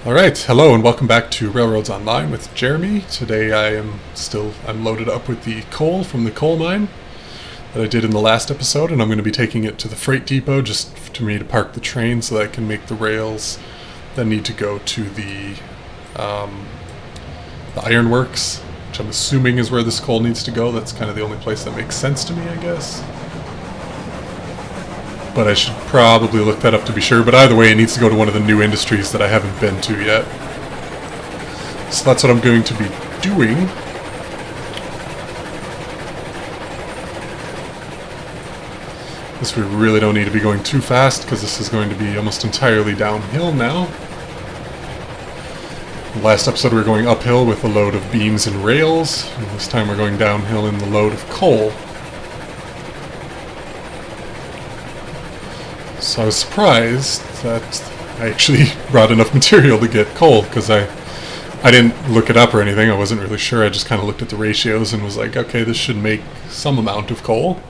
Alright, hello and welcome back to Railroads Online with Jeremy. Today I'm loaded up with the coal from the coal mine that I did in the last episode, and I'm going to be taking it to the freight depot just for me to park the train so that I can make the rails that need to go to the ironworks, which I'm assuming is where this coal needs to go. That's kind of the only place that makes sense to me, I guess. But I should probably look that up to be sure. But either way, it needs to go to one of the new industries that I haven't been to yet. So that's what I'm going to be doing. Guess we really don't need to be going too fast because this is going to be almost entirely downhill now. Last episode we were going uphill with a load of beams and rails, and this time we're going downhill in the load of coal. So I was surprised that I actually brought enough material to get coal, because I didn't look it up or anything. I wasn't really sure. I just kind of looked at the ratios and was like, okay, this should make some amount of coal.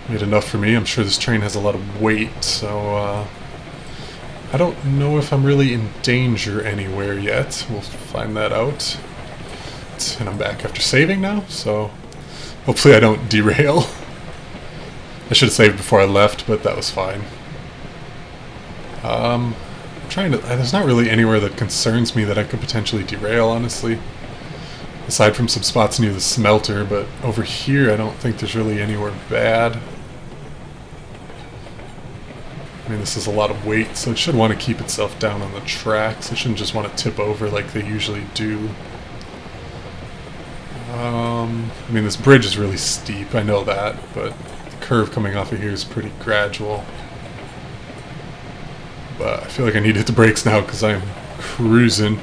Made enough for me. I'm sure this train has a lot of weight, so I don't know if I'm really in danger anywhere yet. We'll find that out. And I'm back after saving now, so hopefully I don't derail. I should have saved before I left, but that was fine. There's not really anywhere that concerns me that I could potentially derail, honestly. Aside from some spots near the smelter, but over here I don't think there's really anywhere bad. I mean, this is a lot of weight, so it should want to keep itself down on the tracks. It shouldn't just want to tip over like they usually do. I mean, this bridge is really steep, I know that, but the curve coming off of here is pretty gradual. But I feel like I need to hit the brakes now because I'm cruising.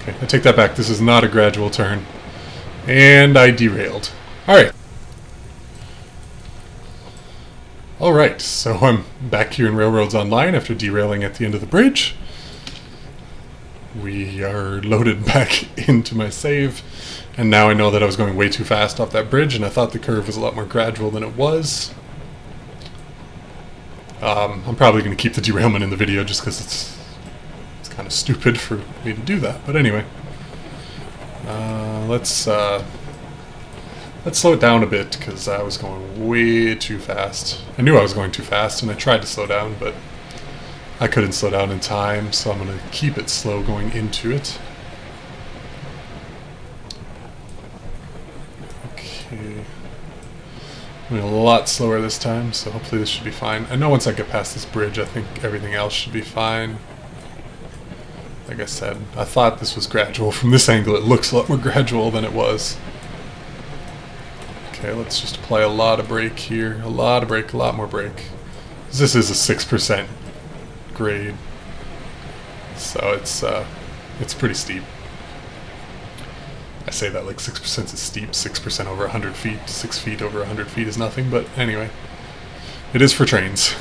Okay, I take that back. This is not a gradual turn. And I derailed. Alright. Alright, so I'm back here in Railroads Online after derailing at the end of the bridge. We are loaded back into my save, and now I know that I was going way too fast off that bridge, and I thought the curve was a lot more gradual than it was. I'm probably going to keep the derailment in the video just because it's kind of stupid for me to do that, but anyway. Let's slow it down a bit because I was going way too fast. I knew I was going too fast, and I tried to slow down, but I couldn't slow down in time, so I'm going to keep it slow going into it. Okay. I'm going a lot slower this time, so hopefully this should be fine. I know once I get past this bridge, I think everything else should be fine. Like I said, I thought this was gradual. From this angle, it looks a lot more gradual than it was. Okay, let's just apply a lot of brake here. A lot of brake, a lot more brake. This is a 6% grade, so it's pretty steep. I say that like 6% is steep. 6% over 100 feet, 6 feet over 100 feet is nothing, but anyway, it is for trains.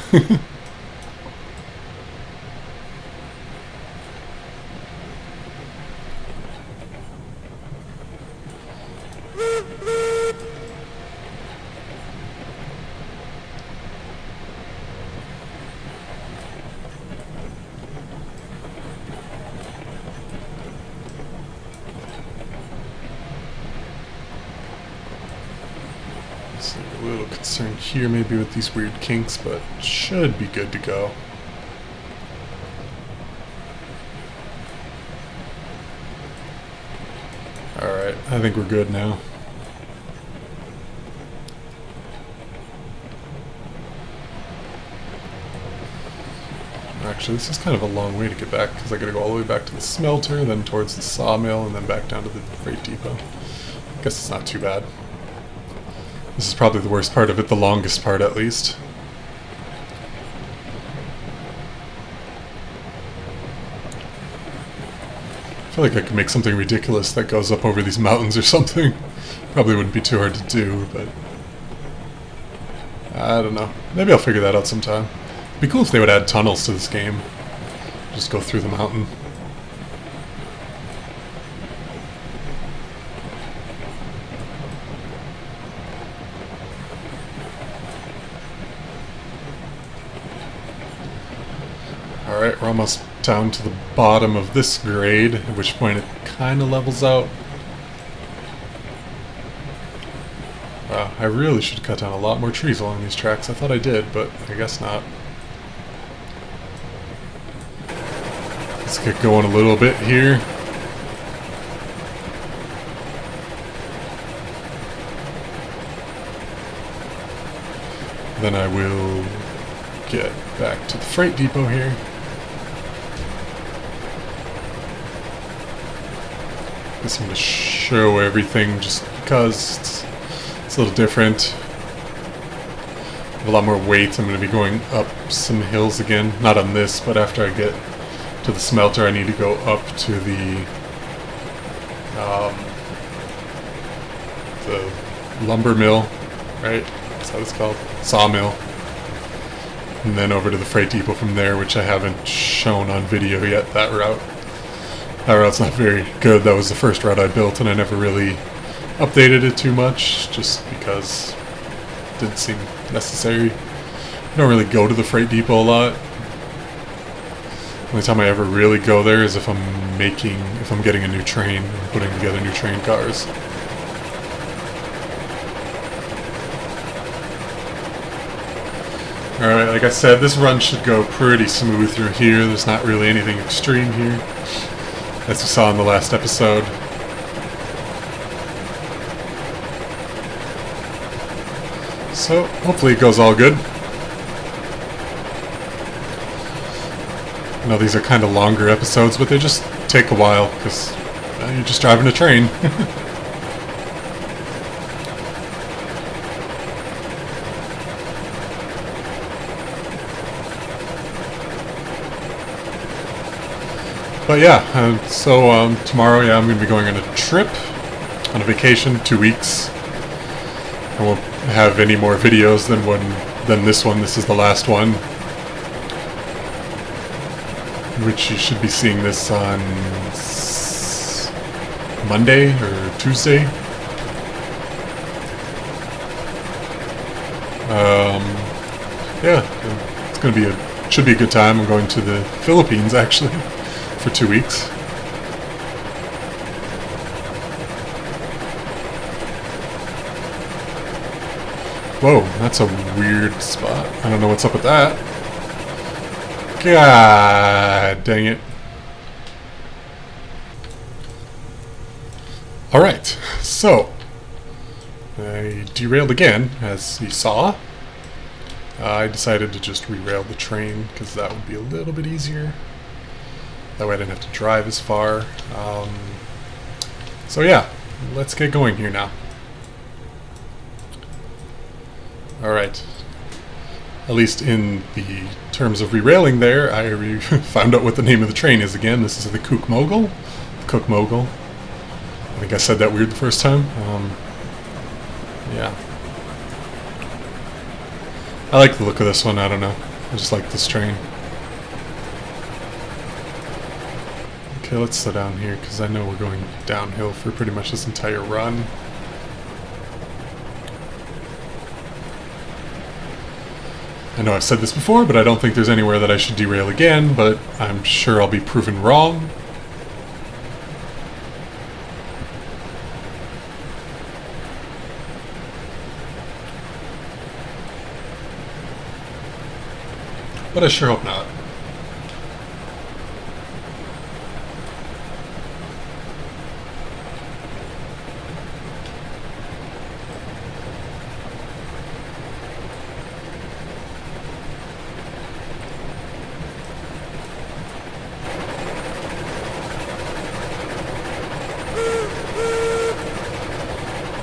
A little concerned here maybe with these weird kinks, but should be good to go. Alright, I think we're good now. Actually, this is kind of a long way to get back because I gotta go all the way back to the smelter, then towards the sawmill, and then back down to the freight depot. I guess it's not too bad. This is probably the worst part of it, the longest part at least. I feel like I could make something ridiculous that goes up over these mountains or something. Probably wouldn't be too hard to do, but I don't know. Maybe I'll figure that out sometime. It'd be cool if they would add tunnels to this game. Just go through the mountain. Alright, we're almost down to the bottom of this grade, at which point it kind of levels out. Wow, I really should cut down a lot more trees along these tracks. I thought I did, but I guess not. Let's get going a little bit here. Then I will get back to the freight depot here. Guess I'm going to show everything just because it's a little different. I have a lot more weight. I'm going to be going up some hills again. Not on this, but after I get to the smelter, I need to go up to the lumber mill, right? That's how it's called. Sawmill. And then over to the freight depot from there, which I haven't shown on video yet, that route. That route's not very good. That was the first route I built, and I never really updated it too much, just because it didn't seem necessary. I don't really go to the freight depot a lot. The only time I ever really go there is if I'm getting a new train, and putting together new train cars. Alright, like I said, this run should go pretty smooth through here. There's not really anything extreme here, as you saw in the last episode. So, hopefully it goes all good. I know these are kind of longer episodes, but they just take a while, because you're just driving a train. But yeah, so tomorrow, I'm going to be going on a trip, on a vacation, 2 weeks. I won't have any more videos than this one. This is the last one, which you should be seeing this on Monday or Tuesday. Yeah, it's going to be should be a good time. I'm going to the Philippines actually. For 2 weeks. Whoa, that's a weird spot. I don't know what's up with that. God dang it. Alright, so I derailed again, as you saw. I decided to just re-rail the train because that would be a little bit easier. That way I didn't have to drive as far. So yeah, let's get going here now. Alright. At least in the terms of re-railing there, I found out what the name of the train is again. This is the Cook Mogul. The Cook Mogul. I think I said that weird the first time. Yeah. I like the look of this one, I don't know. I just like this train. Okay, let's slow down here, because I know we're going downhill for pretty much this entire run. I know I've said this before, but I don't think there's anywhere that I should derail again, but I'm sure I'll be proven wrong. But I sure hope not.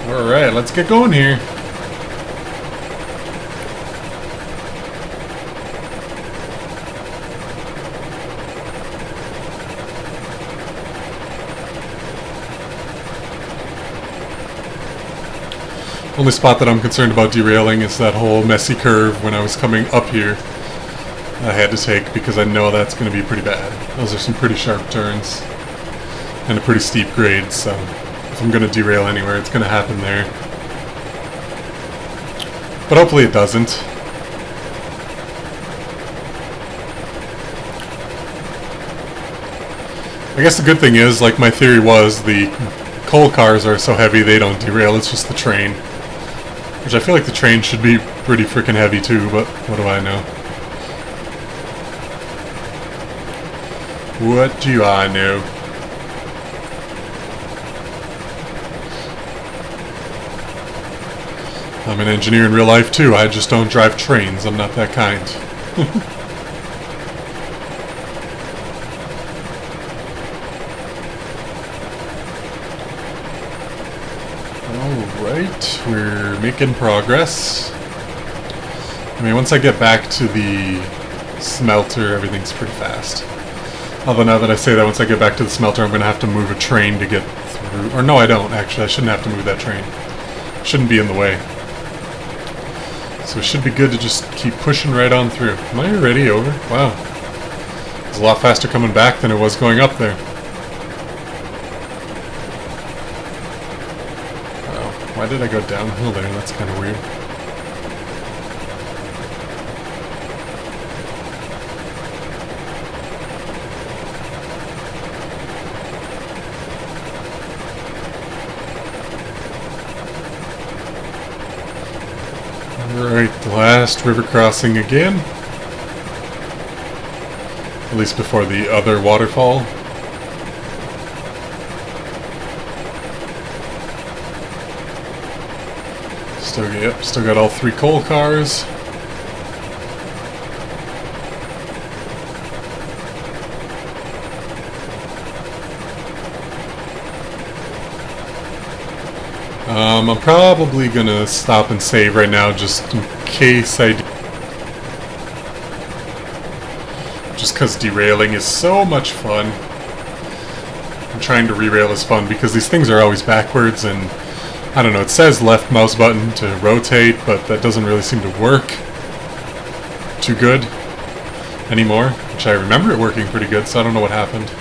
Alright, let's get going here. Only spot that I'm concerned about derailing is that whole messy curve when I was coming up here. I had to take because I know that's going to be pretty bad. Those are some pretty sharp turns and a pretty steep grade, so if I'm going to derail anywhere, it's going to happen there. But hopefully it doesn't. I guess the good thing is, like my theory was, the coal cars are so heavy they don't derail, it's just the train. Which I feel like the train should be pretty freaking heavy too, but what do I know? What do I know? I'm an engineer in real life too, I just don't drive trains, I'm not that kind. Alright, we're making progress. I mean, once I get back to the smelter, everything's pretty fast. Although now that I say that, once I get back to the smelter, I'm going to have to move a train to get through. Or no, I don't, actually. I shouldn't have to move that train. Shouldn't be in the way. So it should be good to just keep pushing right on through. Am I already over? Wow. It's a lot faster coming back than it was going up there. Wow. Why did I go downhill there? That's kind of weird. Alright, the last river crossing again. At least before the other waterfall. Still got all 3 coal cars. I'm probably gonna stop and save right now just in case I do. Just because derailing is so much fun. And trying to re-rail is fun because these things are always backwards and I don't know, it says left mouse button to rotate, but that doesn't really seem to work too good anymore, which I remember it working pretty good, so I don't know what happened.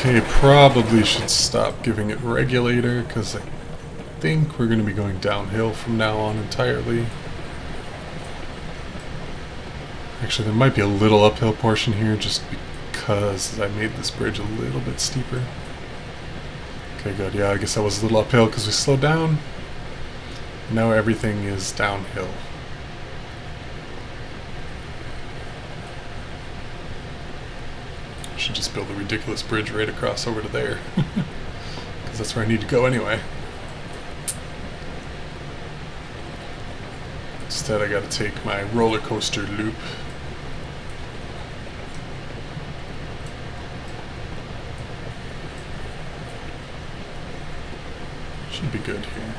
Okay, probably should stop giving it regulator, because I think we're going to be going downhill from now on entirely. Actually, there might be a little uphill portion here, just because I made this bridge a little bit steeper. Okay, good. Yeah, I guess that was a little uphill because we slowed down. Now everything is downhill. Should just build a ridiculous bridge right across over to there. Because that's where I need to go anyway. Instead I gotta take my roller coaster loop. Should be good here.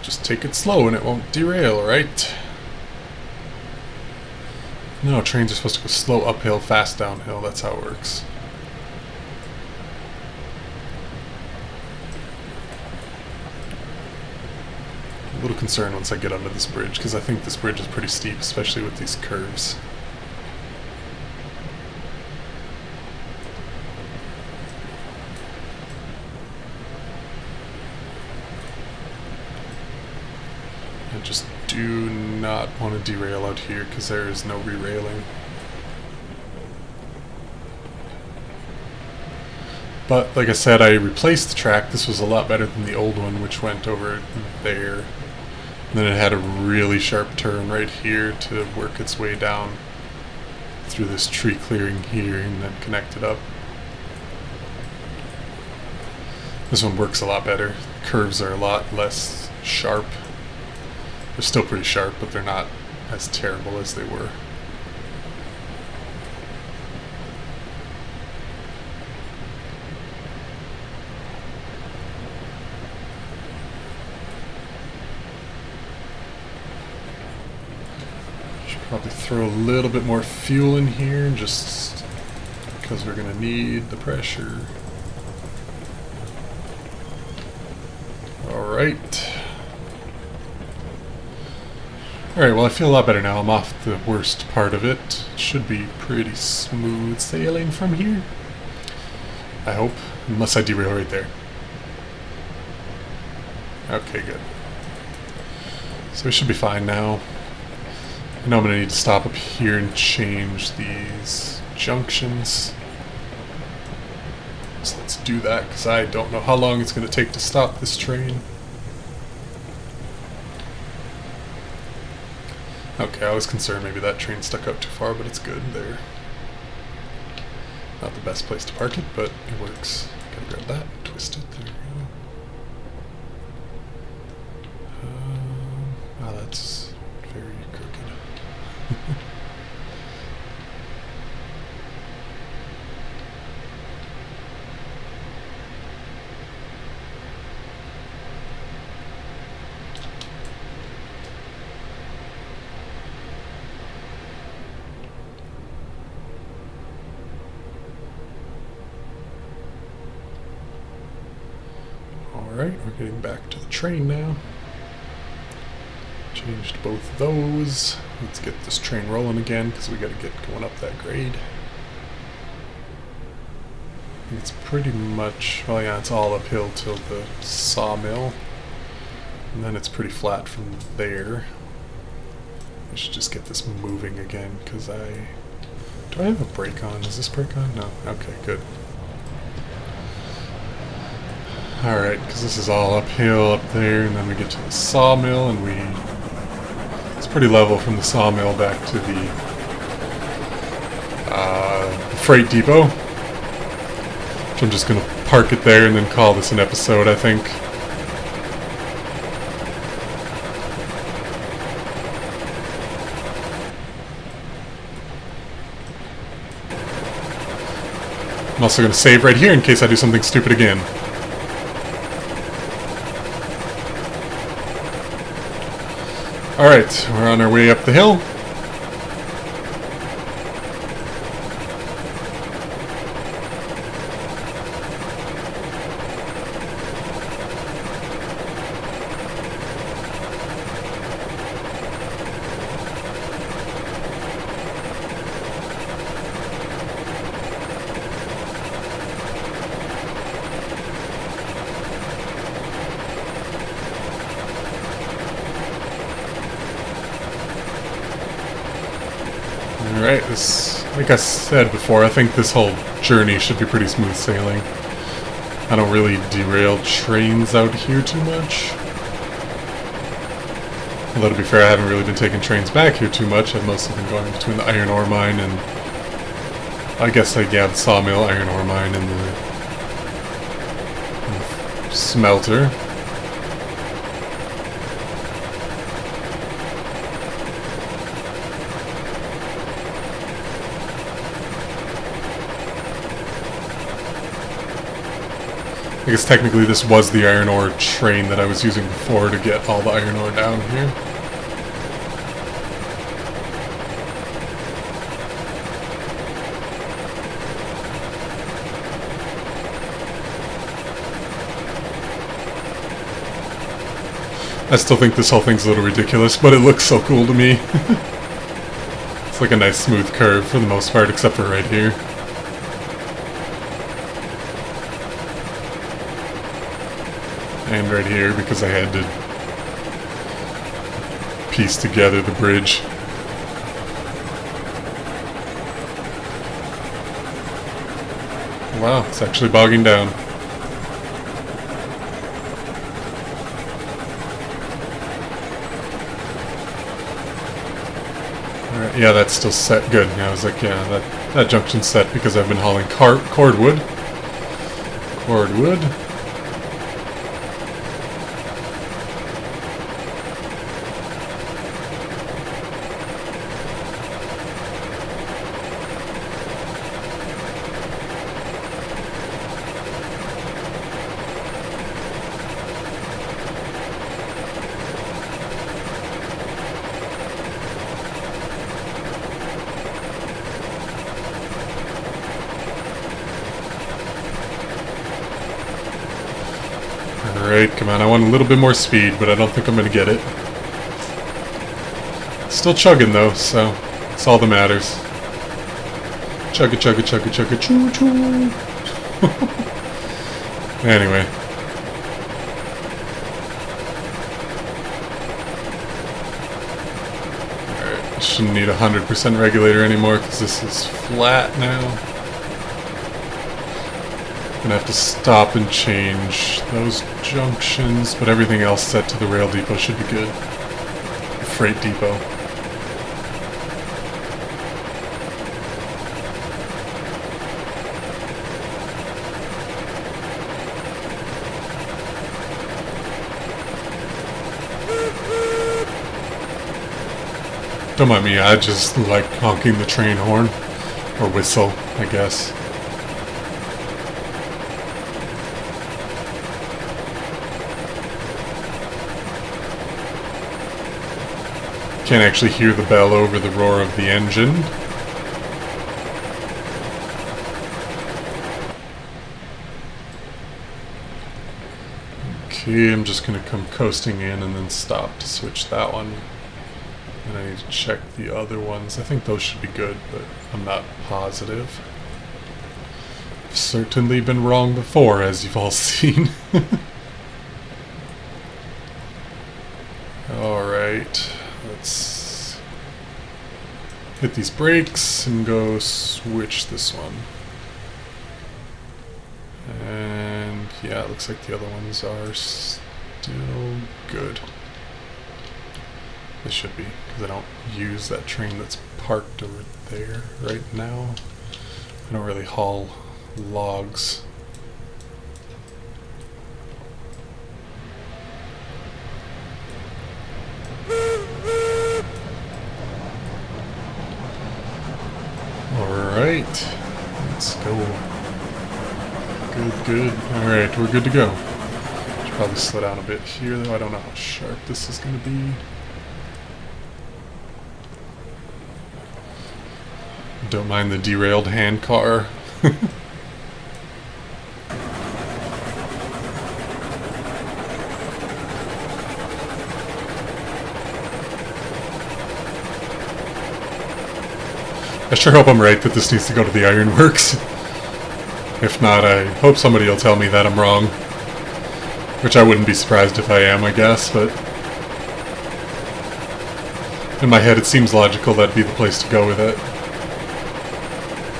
Just take it slow and it won't derail, right? No, trains are supposed to go slow uphill, fast downhill. That's how it works. A little concerned once I get under this bridge, because I think this bridge is pretty steep, especially with these curves. I just do not want to derail out here because there is no re-railing. But like I said, I replaced the track. This was a lot better than the old one, which went over there. And then it had a really sharp turn right here to work its way down through this tree clearing here and then connect it up. This one works a lot better. Curves are a lot less sharp. They're still pretty sharp, but they're not as terrible as they were. Should probably throw a little bit more fuel in here, just because we're going to need the pressure. All right. Alright, well I feel a lot better now. I'm off the worst part of it. It should be pretty smooth sailing from here. I hope. Unless I derail right there. Okay, good. So we should be fine now. I know I'm going to need to stop up here and change these junctions. So let's do that, because I don't know how long it's going to take to stop this train. Okay, I was concerned maybe that train stuck out too far, but it's good there. Not the best place to park it, but it works. Gotta grab that, twist it, there we go. Wow, that's very crooked. Alright, we're getting back to the train now. Changed both of those. Let's get this train rolling again, because we got to get going up that grade. It's pretty much, well yeah, it's all uphill till the sawmill. And then it's pretty flat from there. I should just get this moving again, because do I have a brake on? Is this brake on? No. Okay, good. Alright, because this is all uphill up there, and then we get to the sawmill, and it's pretty level from the sawmill back to the freight depot. So I'm just going to park it there and then call this an episode, I think. I'm also going to save right here in case I do something stupid again. Alright, we're on our way up the hill. Alright, like I said before, I think this whole journey should be pretty smooth sailing. I don't really derail trains out here too much. Although to be fair, I haven't really been taking trains back here too much. I've mostly been going between the iron ore mine and... I guess, the sawmill, iron ore mine, and the smelter. I guess technically this was the iron ore train that I was using before to get all the iron ore down here. I still think this whole thing's a little ridiculous, but it looks so cool to me. It's like a nice smooth curve for the most part, except for right here. And right here, because I had to piece together the bridge. Wow, it's actually bogging down. Alright, yeah, that's still set. Good. Yeah, I was like, yeah, that junction's set because I've been hauling cordwood. Cordwood. Alright, come on, I want a little bit more speed, but I don't think I'm going to get it. Still chugging though, so it's all that matters. Chugga chugga chugga chugga choo choo. Anyway. Alright, I shouldn't need 100% regulator anymore because this is flat now. Gonna have to stop and change those junctions, but everything else set to the rail depot should be good. The freight depot. Don't mind me, I just like honking the train horn. Or whistle, I guess. Can't actually hear the bell over the roar of the engine. Okay, I'm just gonna come coasting in and then stop to switch that one. And I need to check the other ones. I think those should be good, but I'm not positive. I've certainly been wrong before, as you've all seen. Alright, let's hit these brakes and go switch this one. And yeah, it looks like the other ones are still good. They should be, because I don't use that train that's parked over there right now. I don't really haul logs. Alright, let's go. Good. Alright, we're good to go. Should probably slow down a bit here, though. I don't know how sharp this is going to be. Don't mind the derailed hand car. I sure hope I'm right that this needs to go to the ironworks. If not, I hope somebody will tell me that I'm wrong. Which I wouldn't be surprised if I am, I guess, but... in my head it seems logical that'd be the place to go with it.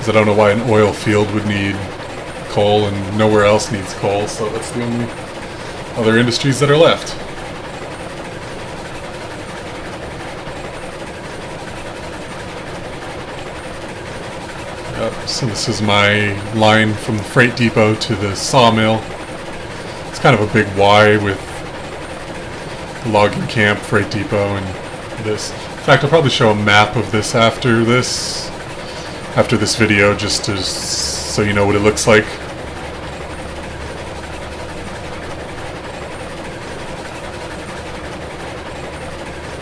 I don't know why an oil field would need coal and nowhere else needs coal, so that's the only other industries that are left. Yep, so this is my line from the freight depot to the sawmill. It's kind of a big Y with the logging camp, freight depot, and this. In fact, I'll probably show a map of this after this video, just to, so you know what it looks like.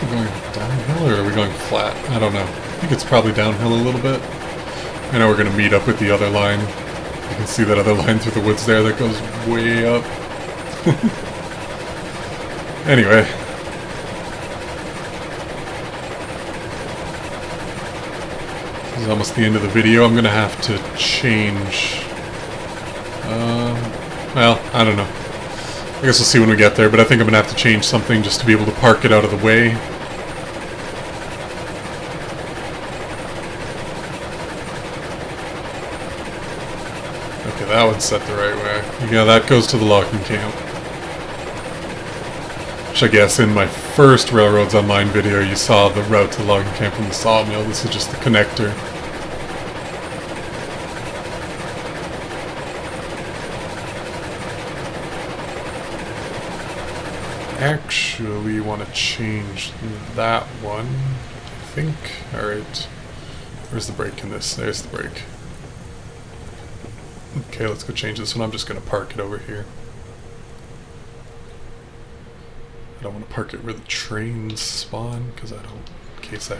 Are we going downhill or are we going flat? I don't know. I think it's probably downhill a little bit. I know we're going to meet up with the other line. You can see that other line through the woods there that goes way up. Anyway. This is almost the end of the video. I'm gonna have to change. Well, I don't know. I guess we'll see when we get there, but I think I'm gonna have to change something just to be able to park it out of the way. Okay, that one's set the right way. Yeah, that goes to the logging camp. Which I guess in my first Railroads Online video you saw the route to the logging camp from the sawmill. This is just the connector. Actually want to change that one, I think. Alright. Where's the brake in this? There's the brake. Okay, let's go change this one. I'm just going to park it over here. I don't want to park it where the trains spawn, because I don't, in case I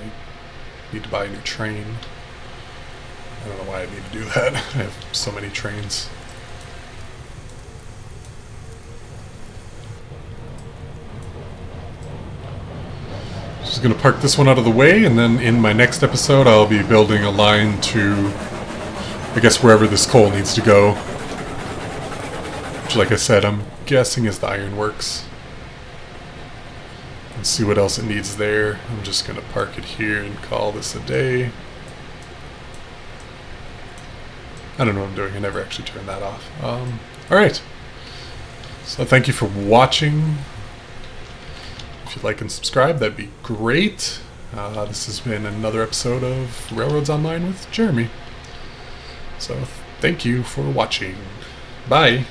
need to buy a new train. I don't know why I need to do that. I have so many trains. Just going to park this one out of the way, and then in my next episode I'll be building a line to, I guess, wherever this coal needs to go. Which, like I said, I'm guessing is the ironworks. And see what else it needs there. I'm just going to park it here and call this a day. I don't know what I'm doing. I never actually turned that off. Alright. So thank you for watching. If you'd like and subscribe, that'd be great. This has been another episode of Railroads Online with Jeremy. So thank you for watching. Bye.